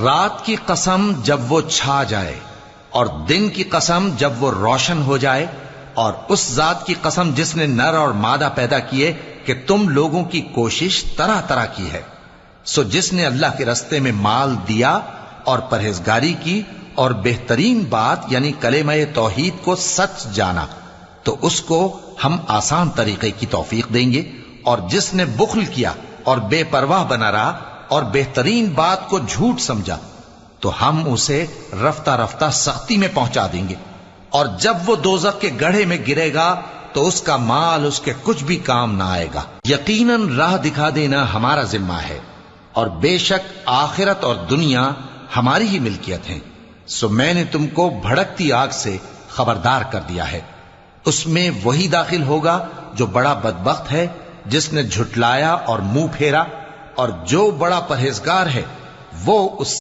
रात की कसम जब वो छा जाए और दिन की कसम जब वो रोशन हो जाए, और उस जात की कसम जिसने नर और मादा पैदा किए कि तुम लोगों की कोशिश तरह तरह की है। सो जिसने अल्लाह के रस्ते में माल दिया और परहेजगारी की और बेहतरीन बात यानी कलेमा तौहीद को सच जाना, तो उसको हम आसान तरीके की तौफीक देंगे। और जिसने बुख्ल किया और बेपरवाह बना रहा और बेहतरीन बात को झूठ समझा, तो हम उसे रफ्ता रफ्ता सख्ती में पहुंचा देंगे। और जब वो दोजख के गड्ढे में गिरेगा तो उसका माल उसके कुछ भी काम ना आएगा। यकीनन राह दिखा देना हमारा जिम्मा है, और बेशक आखिरत और दुनिया हमारी ही मिल्कियत है। सो मैंने तुमको भड़कती आग से खबरदार कर दिया है। उसमें वही दाखिल होगा जो बड़ा बदबख्त है, जिसने झुटलाया और मुंह फेरा, और जो बड़ा परहेजगार है वो उस